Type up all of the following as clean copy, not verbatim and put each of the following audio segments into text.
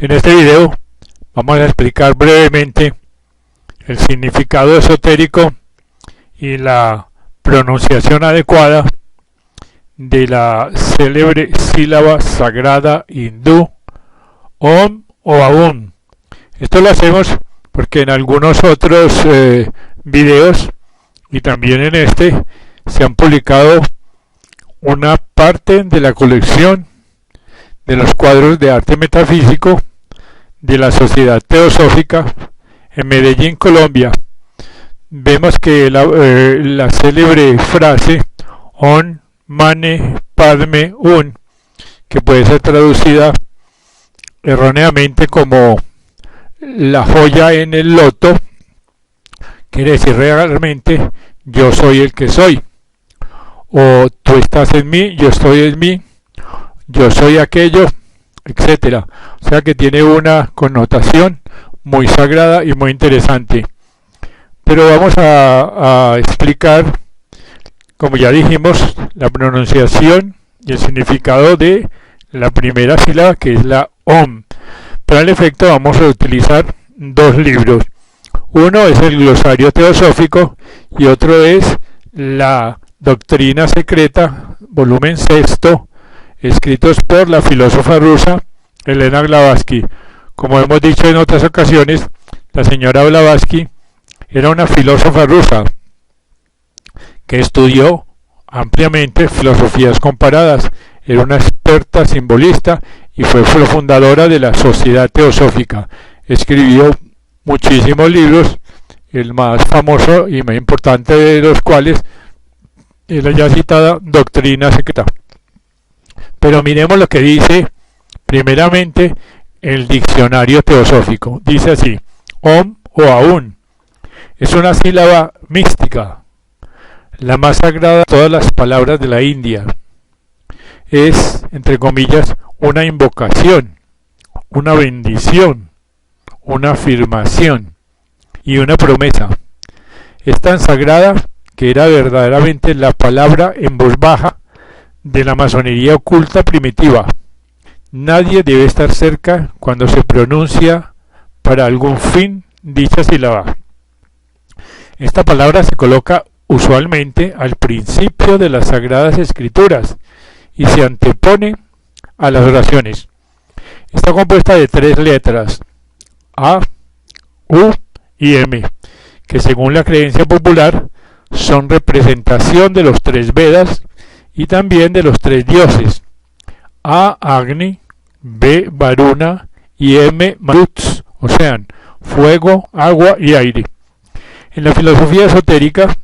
En este video vamos a explicar brevemente el significado esotérico y la pronunciación adecuada de la célebre sílaba sagrada hindú Om o Aum. Esto lo hacemos porque en algunos otros videos y también en este se han publicado una parte de la colección de los cuadros de arte metafísico de la Sociedad Teosófica en Medellín, Colombia. Vemos que la célebre frase On Mane Padme Un, que puede ser traducida erróneamente como la joya en el loto, quiere decir realmente yo soy el que soy, o tú estás en mí, yo estoy en mí, yo soy aquello, etcétera. O sea que tiene una connotación muy sagrada y muy interesante. Pero vamos a explicar, como ya dijimos, la pronunciación y el significado de la primera sílaba, que es la Om. Para el efecto vamos a utilizar dos libros. Uno es el glosario teosófico y otro es la doctrina secreta, volumen sexto, escritos por la filósofa rusa Elena Blavatsky. Como hemos dicho en otras ocasiones, la señora Blavatsky era una filósofa rusa que estudió ampliamente filosofías comparadas, era una experta simbolista y fue fundadora de la Sociedad Teosófica. Escribió muchísimos libros, el más famoso y más importante de los cuales es la ya citada Doctrina Secreta. Pero miremos lo que dice primeramente el diccionario teosófico. Dice así: Om o Aum es una sílaba mística, la más sagrada de todas las palabras de la India. Es, entre comillas, una invocación, una bendición, una afirmación y una promesa. Es tan sagrada que era verdaderamente la palabra en voz baja de la masonería oculta primitiva. Nadie debe estar cerca cuando se pronuncia para algún fin dicha sílaba. Esta palabra se coloca usualmente al principio de las Sagradas Escrituras y se antepone a las oraciones. Está compuesta de tres letras, A, U y M, que según la creencia popular son representación de los tres Vedas y también de los tres dioses: A, Agni, B, Varuna y M, Maruts, o sea, fuego, agua y aire. En la filosofía esotérica,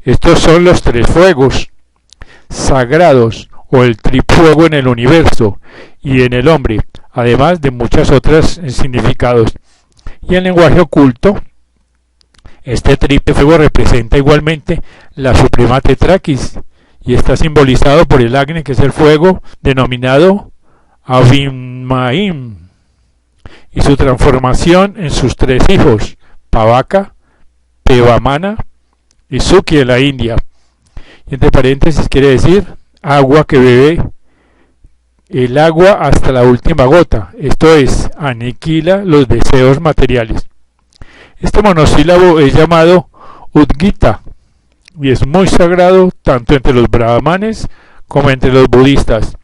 estos son los tres fuegos sagrados o el trifuego en el universo y en el hombre, además de muchas otras significados. Y en lenguaje oculto, este triple fuego representa igualmente la suprema tetraquis y está simbolizado por el Agni, que es el fuego denominado Abhimaim, y su transformación en sus tres hijos, Pavaka, Pevamana y Suki en la India. Y entre paréntesis quiere decir agua que bebe el agua hasta la última gota, esto es, aniquila los deseos materiales. Este monosílabo es llamado Udgita y es muy sagrado tanto entre los brahmanes como entre los budistas.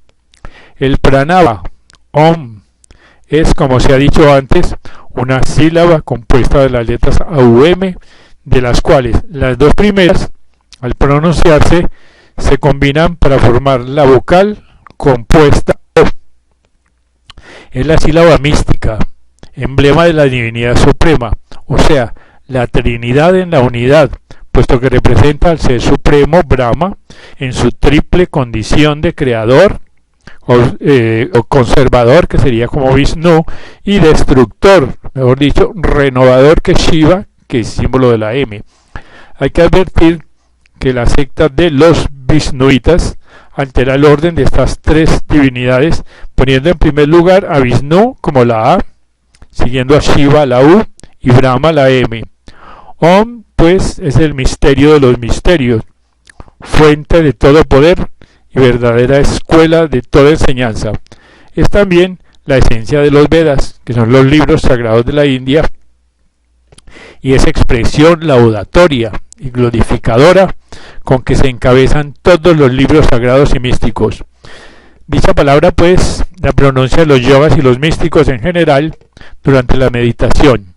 El pranava, Om, es, como se ha dicho antes, una sílaba compuesta de las letras AUM, de las cuales las dos primeras, al pronunciarse, se combinan para formar la vocal compuesta O. Es la sílaba mística, emblema de la divinidad suprema, o sea, la Trinidad en la unidad, puesto que representa al Ser Supremo Brahma en su triple condición de creador, o conservador, que sería como Vishnu, y destructor, mejor dicho, renovador, que es Shiva, que es símbolo de la M. Hay que advertir que la secta de los Vishnuitas altera el orden de estas tres divinidades, poniendo en primer lugar a Vishnu como la A, siguiendo a Shiva la U y Brahma la M. Om, pues, es el misterio de los misterios, fuente de todo poder y verdadera escuela de toda enseñanza. Es también la esencia de los Vedas, que son los libros sagrados de la India, y esa expresión laudatoria y glorificadora con que se encabezan todos los libros sagrados y místicos. Dicha palabra, pues, la pronuncian los yogas y los místicos en general durante la meditación,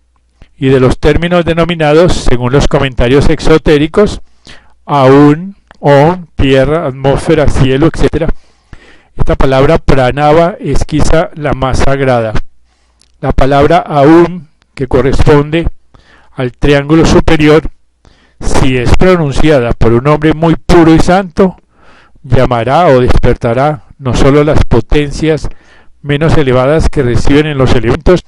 y de los términos denominados, según los comentarios exotéricos, aún, om, tierra, atmósfera, cielo, etc. Esta palabra pranava es quizá la más sagrada. La palabra aum, que corresponde al triángulo superior, si es pronunciada por un hombre muy puro y santo, llamará o despertará no solo las potencias menos elevadas que reciben en los elementos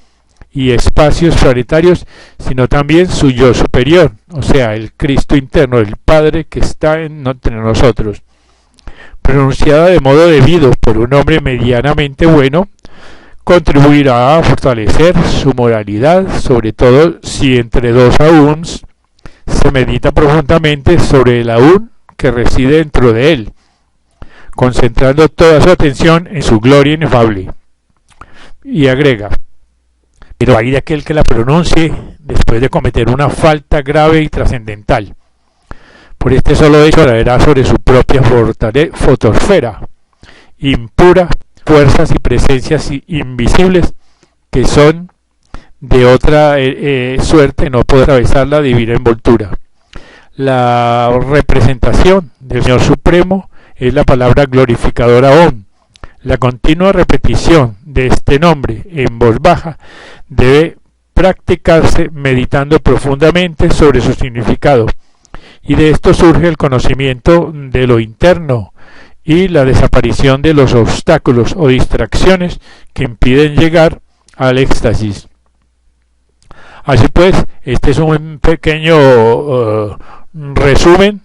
y espacios planetarios, sino también su yo superior, o sea, el Cristo interno, el Padre que está entre nosotros. Pronunciada de modo debido por un hombre medianamente bueno, contribuirá a fortalecer su moralidad, sobre todo si entre dos auns se medita profundamente sobre el aún que reside dentro de él, concentrando toda su atención en su gloria inefable. Y agrega: pero hay de aquel que la pronuncie después de cometer una falta grave y trascendental. Por este solo hecho traerá sobre su propia fotosfera impura fuerzas y presencias invisibles que son de otra suerte no poder atravesar la divina envoltura. La representación del Señor Supremo es la palabra glorificadora Om. La continua repetición de este nombre en voz baja debe practicarse meditando profundamente sobre su significado, y de esto surge el conocimiento de lo interno y la desaparición de los obstáculos o distracciones que impiden llegar al éxtasis. Así pues, este es un pequeño resumen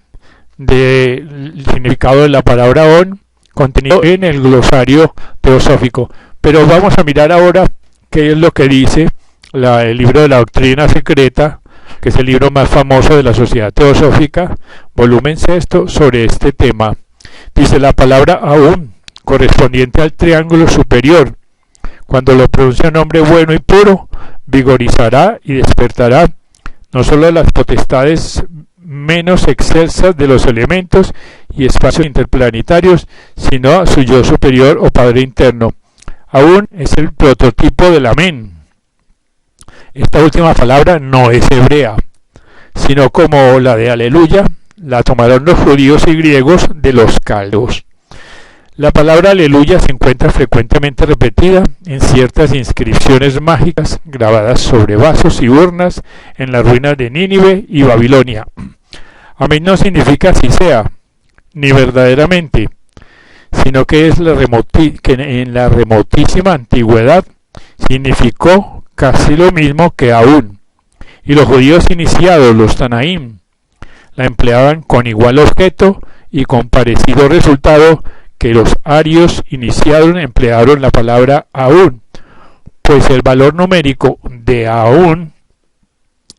del significado de la palabra Om contenido en el glosario teosófico. Pero vamos a mirar ahora qué es lo que dice el libro de la doctrina secreta, que es el libro más famoso de la Sociedad Teosófica, volumen 6, sobre este tema. Dice: la palabra Aum, correspondiente al triángulo superior, cuando lo pronuncia un hombre bueno y puro, vigorizará y despertará no solo las potestades menos excelsas de los elementos y espacios interplanetarios, sino a su yo superior o Padre interno. Aún es el prototipo del Amén. Esta última palabra no es hebrea, sino como la de Aleluya, la tomaron los judíos y griegos de los caldeos. La palabra Aleluya se encuentra frecuentemente repetida en ciertas inscripciones mágicas grabadas sobre vasos y urnas en las ruinas de Nínive y Babilonia. Amén no significa así sea, ni verdaderamente, sino que que en la remotísima antigüedad significó casi lo mismo que aún, y los judíos iniciados, los Tanaim, la empleaban con igual objeto y con parecido resultado que los arios iniciados emplearon la palabra aún, pues el valor numérico de aún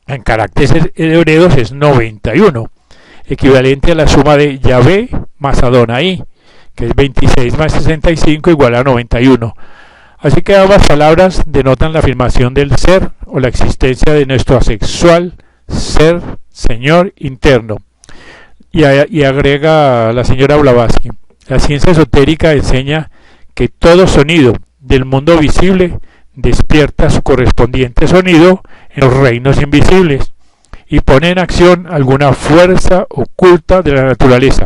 en caracteres hebreos es 91, equivalente a la suma de Yahvé más Adonai, que es 26 más 65 igual a 91. Así que ambas palabras denotan la afirmación del ser o la existencia de nuestro asexual ser, Señor interno. Y agrega la señora Blavatsky: la ciencia esotérica enseña que todo sonido del mundo visible despierta su correspondiente sonido en los reinos invisibles y pone en acción alguna fuerza oculta de la naturaleza.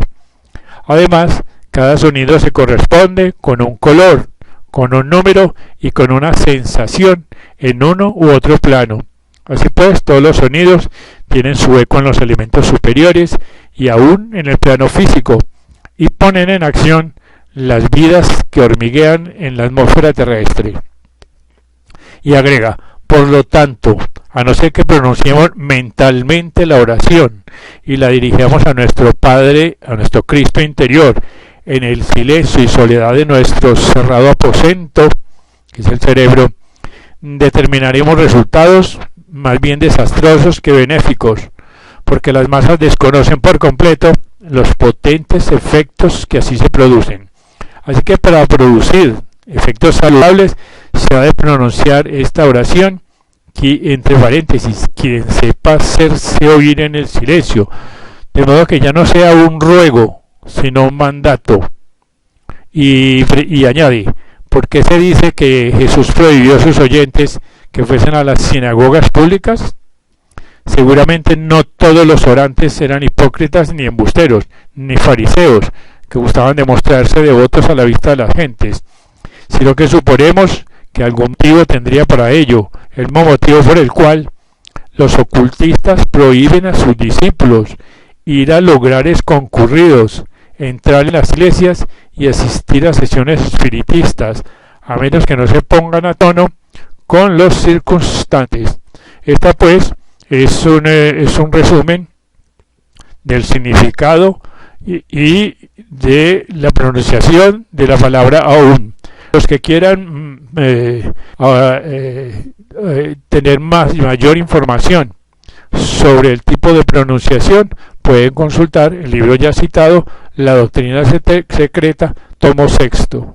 Además, cada sonido se corresponde con un color, con un número y con una sensación en uno u otro plano. Así pues, todos los sonidos tienen su eco en los elementos superiores y aún en el plano físico, y ponen en acción las vidas que hormiguean en la atmósfera terrestre. Y agrega: por lo tanto, a no ser que pronunciemos mentalmente la oración y la dirigamos a nuestro Padre, a nuestro Cristo interior, en el silencio y soledad de nuestro cerrado aposento, que es el cerebro, determinaremos resultados más bien desastrosos que benéficos, porque las masas desconocen por completo los potentes efectos que así se producen. Así que para producir efectos saludables se ha de pronunciar esta oración, que, entre paréntesis, quien sepa hacerse oír en el silencio, de modo que ya no sea un ruego, sino un mandato. Y añade, ¿por qué se dice que Jesús prohibió a sus oyentes que fuesen a las sinagogas públicas? Seguramente no todos los orantes eran hipócritas ni embusteros, ni fariseos, que gustaban de mostrarse devotos a la vista de las gentes, sino que suponemos que algún motivo tendría para ello, el mismo motivo por el cual los ocultistas prohíben a sus discípulos ir a lugares concurridos, entrar en las iglesias y asistir a sesiones espiritistas, a menos que no se pongan a tono con los circunstantes. Esta pues es un resumen del significado y de la pronunciación de la palabra aún. Los que quieran tener mayor información sobre el tipo de pronunciación, pueden consultar el libro ya citado, La Doctrina Secreta, tomo sexto.